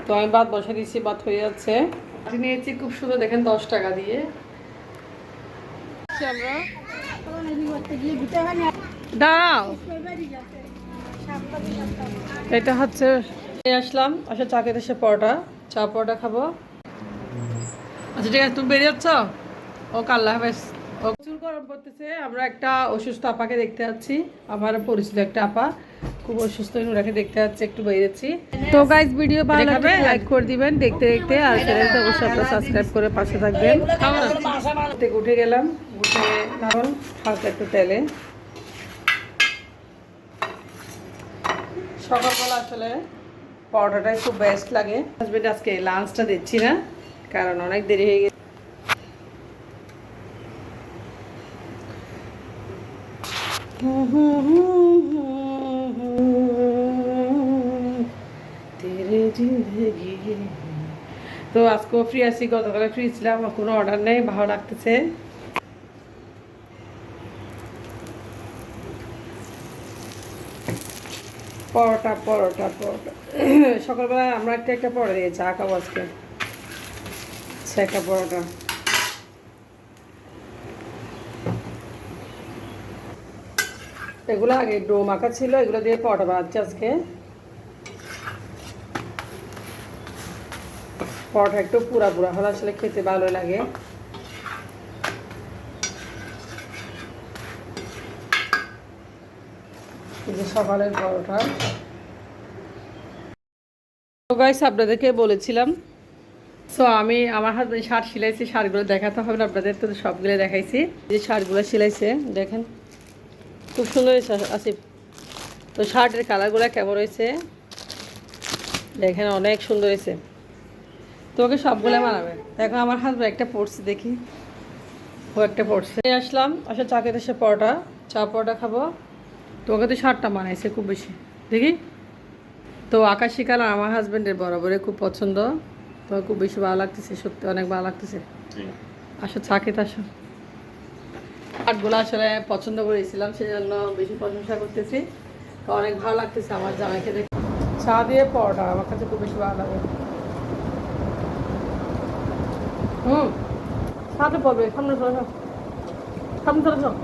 তো আমি ভাত বসে দিচ্ছি, ভাত হয়ে যাচ্ছে। নিয়েছি খুব সুন্দর, দেখেন 10 টাকা দিয়ে। দাঁড়াও, এটা হচ্ছে আসলাম চা খেতে, এসে চা পরোটা খাবো। আচ্ছা ঠিক আছে, তুমি বেরিয়ে যাচ্ছ? ওকে, আল্লাহ হাফেজ। প্রচুর গরম পড়তেছে। আমরা একটা অসুস্থ আপাকে দেখতে যাচ্ছি, আমার পরিচিত একটা আপা খুব অসুস্থ, ওনাকে দেখতে যাচ্ছে, একটু বেরিয়েছি। তো গাইস, ভিডিও ভালো লাগলে লাইক করে দিবেন দেখতে দেখতে, আর চ্যানেলটা অবশ্যই আপনারা সাবস্ক্রাইব করে পাশে থাকবেন। উঠে গেলাম, উঠে এখন হালকা একটু তেলে সকালবেলা আসলে পরোটাটাই খুব বেস্ট লাগে। হাজবেন্ড আজকে লাঞ্চটা দিচ্ছি না, কারণ অনেক দেরি হয়ে গেছে। তো আজকেও ফ্রি আছি, গতকালে ফ্রি ছিলাম, কোনো অর্ডার নেই, ভালো লাগতেছে। পরোটা পরোটা পরোটা সকালবেলা আমরা একটা পরোটা দিয়ে চা খাবো আজকে। একটা পরোটা, এগুলো আগে ডো মাখা ছিল, এগুলো দিয়ে পরোটা বানাচ্ছি আজকে। পরোটা একটু পুরা পুরা হলে আসলে খেতে ভালো লাগে। এই যে সকালের পরোটা। তো গাইস, আপনাদেরকে বলেছিলাম, সো আমি আমার হাতে শার্ট সিলাইছি, শার্টগুলো দেখাতে হবে না আপনাদের, তো সবগুলো দেখাইছি। যে শার্টগুলো সিলাইছে দেখেন, খুব সুন্দর হয়েছে আসিফ। তো শার্টের কালারগুলো কেমন হয়েছে দেখেন, অনেক সুন্দর হয়েছে। তোকে সবগুলো মানাবে। দেখো আমার হাজব্যান্ড একটা পড়ছে, দেখি ও একটা পড়ছে। আসলাম চা খেতে, এসে চা পরোটা খাবো। তো ওকে তো শার্টটা মানাইছে খুব বেশি, দেখি। তো আকাশি কালার আমার হাজব্যান্ডের বরাবরই খুব পছন্দ, তো খুব বেশি ভালো লাগতেছে, সত্যি অনেক ভালো লাগতেছে। আসো চা খেতে আসো। শার্টগুলো আসলে পছন্দ করেছিলাম, সেজন্য বেশি প্রশংসা করতেছি। তো অনেক ভালো লাগতেছে আমার জামাইকে দেখে। চা দিয়ে পরোটা আমার কাছে খুব বেশি ভালো লাগে। সাথে পড়বে, সামনে চলে যাও, সামনে চলে যাও।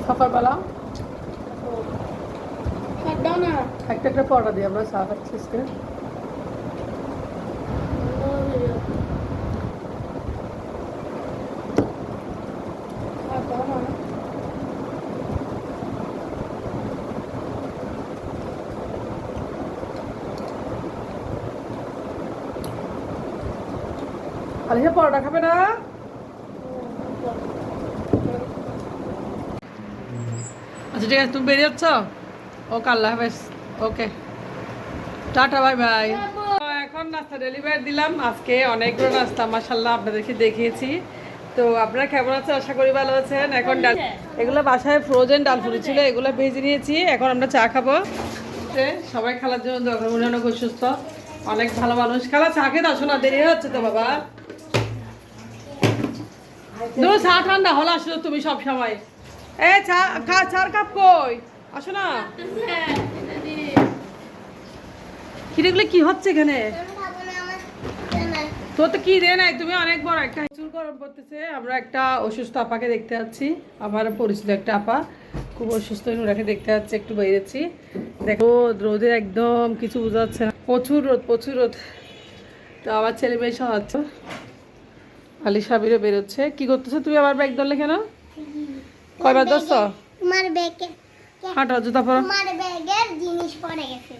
সকালবেলা একটা পরোটা দিই আমরা চা খাচ্ছি আজকে। আলিশা পরোটা খাবে না? আচ্ছা ঠিক আছে, তুমি বেরিয়ে যাচ্ছ? ওকে, আল্লাহ হাফেজ। ওকে, টাটা, বাই বাই। এখন নাস্তা ডেলিভারি দিলাম, আজকে অনেকগুলো নাস্তা মাশাআল্লাহ আপনাদেরকে দেখিয়েছি। তো আপনারা কেমন আছেন? আশা করি ভালো আছেন। এখন ডাল, এগুলো বাসায় ফ্রোজেন ডাল ফুরি ছিল, এগুলো ভেজে নিয়েছি, এখন আমরা চা খাবো। সবাই খালার জন্য দরকার, মনে অনেক অসুস্থ, অনেক ভালো মানুষ। খালা চা খেতে আসো না, দেরি হচ্ছে তো বাবা। চা ঠান্ডা হলো আসলে তুমি সব সময়। চার কাপ কই, আসো না। কিরেগুলো কি হচ্ছে এখানে? তোর তো কি রে নাই, তুমি অনেক বড় একটা। প্রচুর গরম পড়তেছে। আমরা একটা অসুস্থ আপাকে দেখতে যাচ্ছি, আমার পরিচিত একটা আপা খুব অসুস্থ, ওনাকে দেখতে যাচ্ছে, একটু বেরিয়েছি। দেখো রোদের একদম কিছু বোঝা যাচ্ছে না, প্রচুর রোদ প্রচুর রোদ। তো আমার ছেলে মেয়ে সহ হচ্ছে, আলি সাবিরও বেরোচ্ছে। কি করতেছো তুমি? আমার ব্যাগ ধরলে কেন? কয়বার ধরছো? তোমার ব্যাগে হাঁটো, জুতা পরো। তোমার ব্যাগের জিনিস পড়ে গেছে।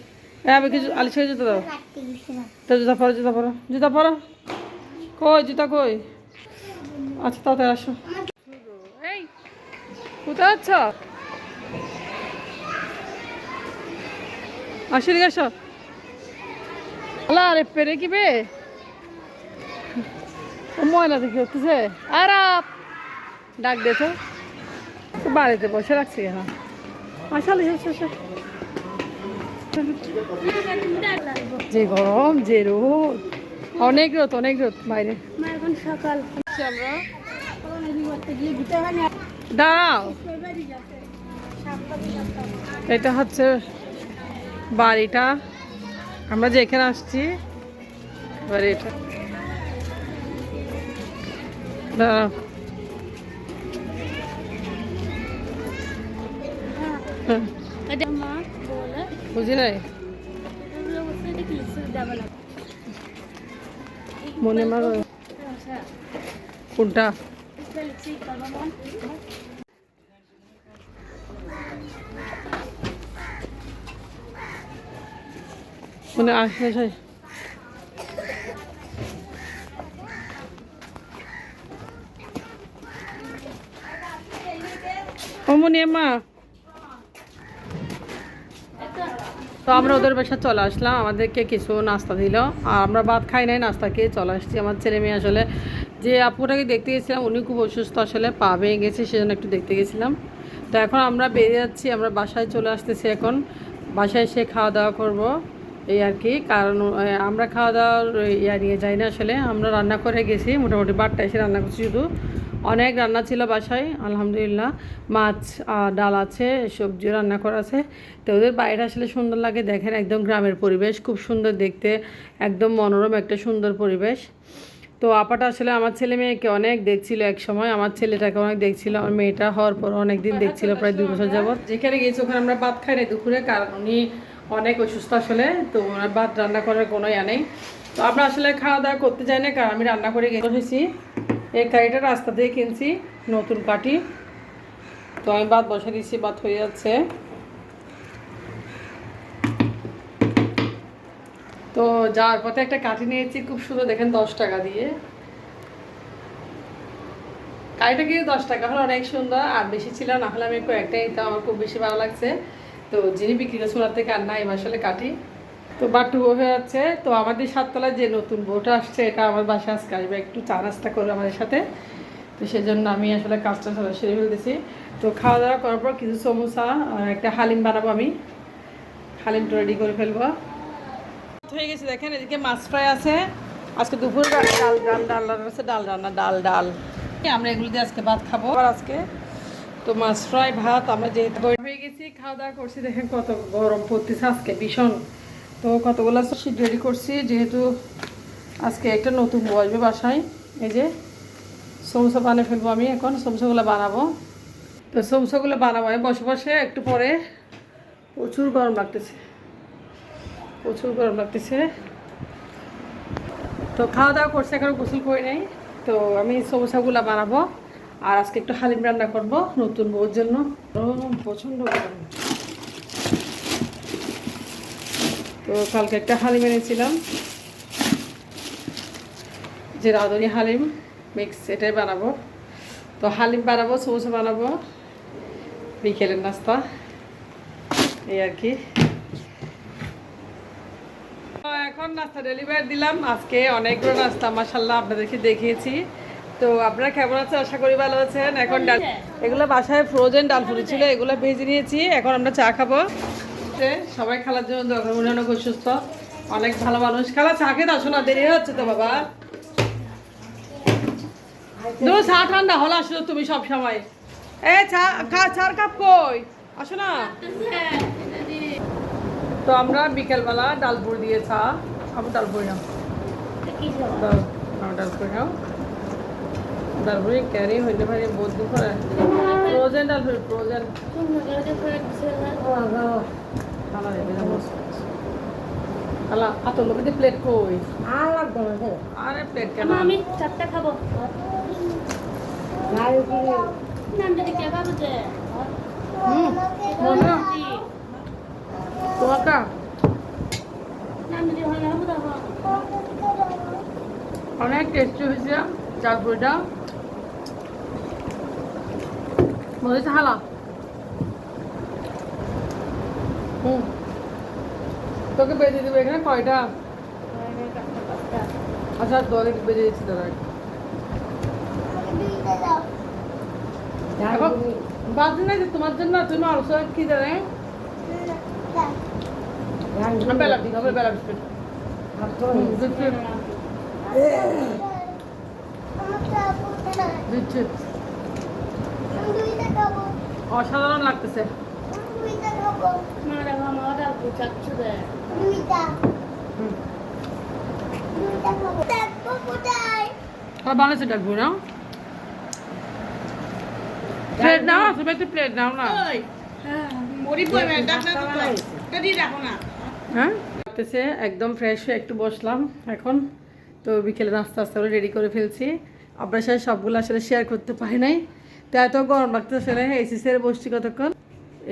আমি কিছু আলিশাকে জুতা দাও, তো জুতা পরো, জুতা পরো, জুতা পরো। কই জুতা কই? আচ্ছা তাড়াতাড়ি আসো। এই কোথায় আছ? আসো দিকে আসো। আল্লাহ রে, পেরে কি বে ও ময়না দেখি হতেছে। আর ডাক দে তো, বাড়িতে বসে রাখছি কেন? আসলে যে গরম, যে রোদ, অনেক রোদ অনেক রোদ বাইরে। এখন সকাল আমরা দাঁড়াও, এটা হচ্ছে বাড়িটা, আমরা যেখানে আসছি বাড়িটা। দাঁড়াও। হ্যাঁ, বুঝি নাই মনে মারো কোনটা। মানে আসলে অমনি মা। তো আমরা ওদের বাসা চলে আসলাম, আমাদেরকে কিছু নাস্তা দিল, আর আমরা ভাত খাই নাই, নাস্তা খেয়ে চলে আসছি। আমার ছেলে মেয়ে আসলে যে আপুটাকে দেখতে গেছিলাম উনি খুব অসুস্থ, আসলে পা ভেঙে গেছে, সেজন্য একটু দেখতে গেছিলাম। তো এখন আমরা বেরিয়ে যাচ্ছি, আমরা বাসায় চলে আসতেছি। এখন বাসায় এসে খাওয়া দাওয়া করব এই আর কি। কারণ আমরা খাওয়া দাওয়ার ইয়া নিয়ে যাই না, আসলে আমরা রান্না করে গেছি, মোটামুটি 12টা এসে রান্না করছি। শুধু অনেক রান্না ছিল বাসায়, আলহামদুলিল্লাহ। মাছ ডাল আছে, সবজি রান্না করা আছে। তো ওদের বাইরে আসলে সুন্দর লাগে, দেখেন একদম গ্রামের পরিবেশ, খুব সুন্দর দেখতে, একদম মনোরম একটা সুন্দর পরিবেশ। তো আপাটা আসলে আমার ছেলে মেয়েকে অনেক দেখছিল এক সময়, আমার ছেলেটাকে অনেক দেখছিল, আমার মেয়েটা হওয়ার পর অনেক দিন দেখছিল, প্রায় 2 বছর যাবত। যেখানে গেছি ওখানে আমরা ভাত খাই না দুপুরে, কারণ উনি অনেক অসুস্থ আসলে, তো ওনার ভাত রান্না করার কোনো ইয়া নেই। তো আমরা আসলে খাওয়া দাওয়া করতে যাই না, কারণ আমি রান্না করে বসেছি। এই কাঠিটা রাস্তা দিয়ে কিনছি, নতুন কাঠি। তো আমি ভাত বসে দিচ্ছি, ভাত হয়ে যাচ্ছে। তো যাওয়ার পথে একটা কাঠি নিয়েছি, খুব সুন্দর দেখেন, 10 টাকা দিয়ে। কাঠিটা কিন্তু 10 টাকা হলো, অনেক সুন্দর, আর বেশি ছিল না হলে আমি কয়েকটা নিতাম, আমার খুব বেশি ভালো লাগছে। তো যিনি বিক্রি করছে ওনার থেকে আর নাই আসলে কাঠি। তো বাট্টু হয়ে যাচ্ছে। তো আমাদের 7তলায় যে নতুন বউটা আসছে, এটা আমার বাসায় আজকে আসবে, একটু চা নাস্তা করবে আমাদের সাথে। তো সেজন্য আমি আসলে কাজটা সেরে ফেলতেছি। তো খাওয়া দাওয়া করার পর কিছু সমোসা আর একটা হালিম বানাবো, আমি হালিমটা রেডি করে ফেলবো। হয়ে গেছে দেখেন, এদিকে মাছ ফ্রাই আছে, আজকে দুপুর ডাল আছে, ডাল রান্না, ডাল আমরা এগুলো দিয়ে আজকে ভাত খাবো। আর আজকে তো মাছ ফ্রাই ভাত, আমরা যেহেতু হয়ে গেছি, খাওয়া দাওয়া করছি। দেখেন কত গরম পড়তেছে আজকে ভীষণ। তো কতগুলো শীত রেডি করছি, যেহেতু আজকে একটা নতুন বসবে বাসায়। এই যে সমোসা বানিয়ে ফেলবো আমি, এখন সমোসাগুলো বানাবো। তো সমোসাগুলো বানাবো আমি বসে বসে, একটু পরে। প্রচুর গরম লাগতেছে, প্রচুর গরম লাগতেছে। তো খাওয়া দাওয়া করছে, এখন গোসল করে নেই। তো আমি সমোসাগুলো বানাবো, আর আজকে একটু হালিম রান্না করব নতুন বউর জন্য। প্রচণ্ড গরম। তো কালকে একটা হালিম এনেছিলাম, যে রাঁধুনি হালিম মিক্স, এটাই বানাবো। তো হালিম বানাবো, সমোসা বানাবো, বিকেলের নাস্তা এই আর কি। এখন নাস্তা ডেলিভারি দিলাম, আজকে অনেকগুলো নাস্তা মাশাআল্লাহ আপনাদেরকে দেখিয়েছি। তো আপনারা কেমন আছেন, আশা করি ভালো আছেন। এখন ডাল, এগুলো বাসায় ফ্রোজেন ডাল ফুল ছিল, এগুলো ভেজে নিয়েছি, এখন আমরা চা খাবো। সবাই খালার জন্য দরকার, উনি অনেক অসুস্থ, অনেক ভালো মানুষ। খালা চা খেতে আসো না, দেরি হচ্ছে তো বাবা। চা ঠান্ডা হলো, আসো তুমি সব সময়। চার কাপ কই, আসো না। তো আমরা বিকেলবেলা ডালপুর দিয়ে চা খাবো। ডালপুরি নাও, ডালপুরি নাও, ডালপুরি ক্যারি হইতে পারে বহুত দুঃখ। ফ্রোজেন ডালপুরি, ফ্রোজেন খালা। আত লোকে প্লেট কই, আরে প্লেট কেন, আমি 4টা খাবো। তোমারটা অনেক টেস্টি হয়েছে ডালপুরিটা, বলেছে হালা। তোকে বেজে দেবে এখানে কয়টা? আচ্ছা তোকে বেজে দিচ্ছি দাদা। বাজে না যে তোমার জন্য, তুমি অলসো কি জানে বেলা দিতে হবে, বেলা বিস্কুট দিচ্ছি। অসাধারণ লাগতেছে। বাবা মারা মারা বুঝাচ্ছে রে দুইটা দুইটা খাবো দেখো কোথায় আর বানাইছে ডাকবো না প্লেট নাও তুমি একটু প্লেট নাও না ওই হ্যাঁ মরি পড়বে ডাক না তো যদি রাখো না হ্যাঁ লাগতেছে একদম ফ্রেশ হয়ে একটু বসলাম এখন তো বিকেলে নাস্তা আস্তে করে রেডি করে ফেলছি আপনার সাথে সবগুলো আসলে শেয়ার করতে পারি নাই তো এত গরম লাগতেছে না এসি ছেড়ে বসছি কতক্ষণ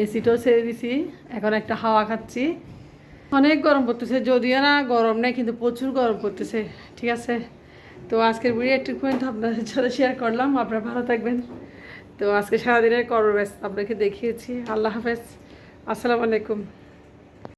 এসিটাও ছেড়ে দিছি এখন একটা হাওয়া খাচ্ছি অনেক গরম পড়তেছে যদিও না গরম নেই কিন্তু প্রচুর গরম পড়তেছে ঠিক আছে তো আজকের ভিডিও একটু পর্যন্ত আপনাদের সাথে শেয়ার করলাম আপনারা ভালো থাকবেন তো আজকে সারাদিনের কর্মব্যস্ত আপনাকে দেখিয়েছি আল্লাহ হাফেজ আসসালামু আলাইকুম